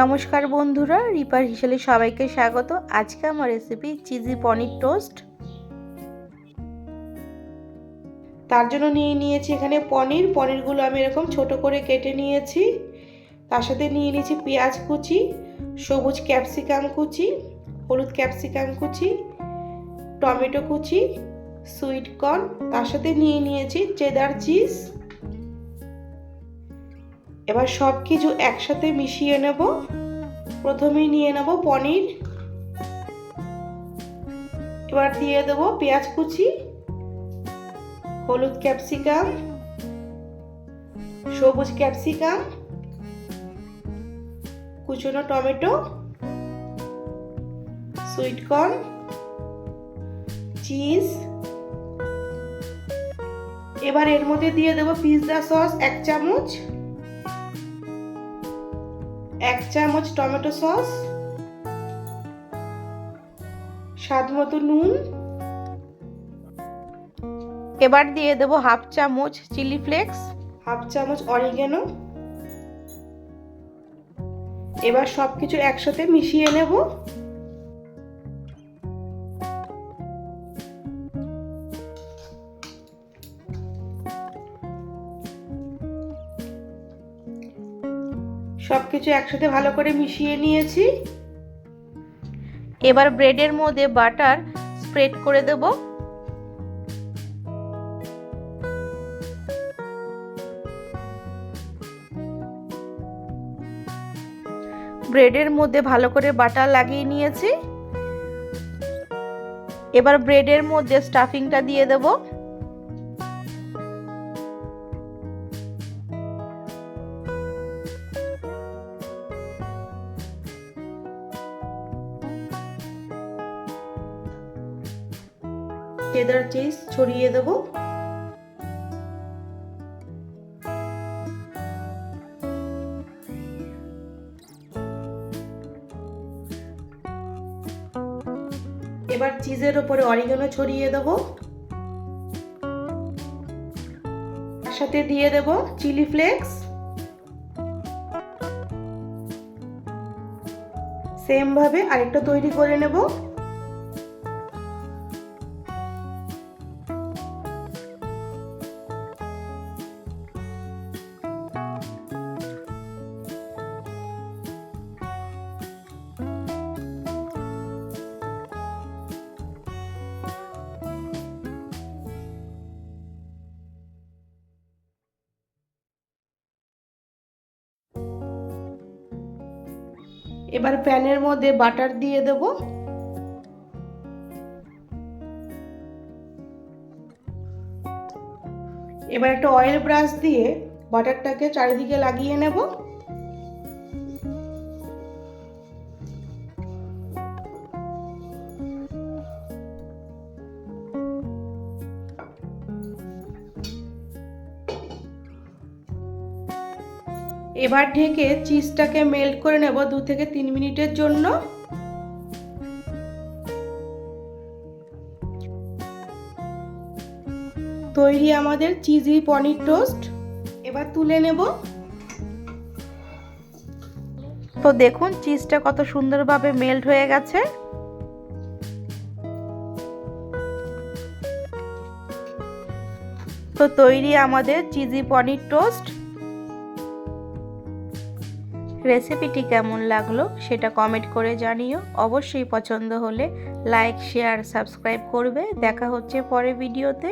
নমস্কার বন্ধুরা, রিপার হিসেলে সবাইকে স্বাগত। আজকে আমার রেসিপি চিজি পনির টোস্ট। তার জন্য নিয়ে নিয়েছি এখানে পনিরগুলো আমি এরকম ছোট করে কেটে নিয়েছি। তার সাথে নিয়ে নিয়েছি পেঁয়াজ কুচি, সবুজ ক্যাপসিকাম কুচি, হলুদ ক্যাপসিকাম কুচি, টমেটো কুচি, সুইট কর্ন, তার সাথে নিয়ে নিয়েছি চেডার চিজ। এবার সব কিছু একসাথে মিশিয়ে নেব। প্রথমেই নিয়ে নেব পনির, এবার দিয়ে দেব পেঁয়াজ কুচি, হলুদ ক্যাপসিকাম, সবুজ ক্যাপসিকাম, কুচনো টমেটো, সুইট কর্ন, চিজ। এবার এর মধ্যে দিয়ে দেব পিৎজা সস 1 চামচ, 1 চামচ টমেটো সস, স্বাদ মতো নুন। এবার দিয়ে দেব 1/2 চামচ চিলি ফ্লেক্স, 1/2 চামচ অরিগ্যানো। এবার সবকিছু একসাথে মিশিয়ে নেব। সবকিছু একসাথে ভালো করে মিশিয়ে নিয়েছি। এবার ব্রেডের মধ্যে বাটার স্প্রেড করে দেব। ব্রেডের মধ্যে ভালো করে বাটার লাগিয়ে নিয়েছি। এবার ব্রেডের মধ্যে স্টাফিংটা দিয়ে দেব। চেডার চিজ ছড়িয়ে দেব। এবার চিজের উপরে অরিগানো ছড়িয়ে দেব। তার সাথে দিয়ে দেব চিলি ফ্লেক্স। সেম ভাবে আরেকটা তৈরি করে নেব। এবার প্যানের মধ্যে বাটার দিয়ে দেব। এবার একটা অয়েল ব্রাশ দিয়ে বাটারটাকে চারিদিকে লাগিয়ে নেব। এবার ঢেকে চিজটাকে মেল্ট করে নেব 2 থেকে 3 মিনিটের জন্য। তৈরি আমাদের চিজি পনির টোস্ট। এবার তুলে নেব। তো দেখুন চিজটা কত সুন্দরভাবে মেল্ট হয়ে গেছে। তো তৈরি আমাদের চিজি পনির টোস্ট। রেসিপিটি কেমন লাগলো সেটা কমেন্ট করে জানিও। অবশ্যই পছন্দ হলে লাইক, শেয়ার, সাবস্ক্রাইব করবে। দেখা হচ্ছে পরের ভিডিওতে।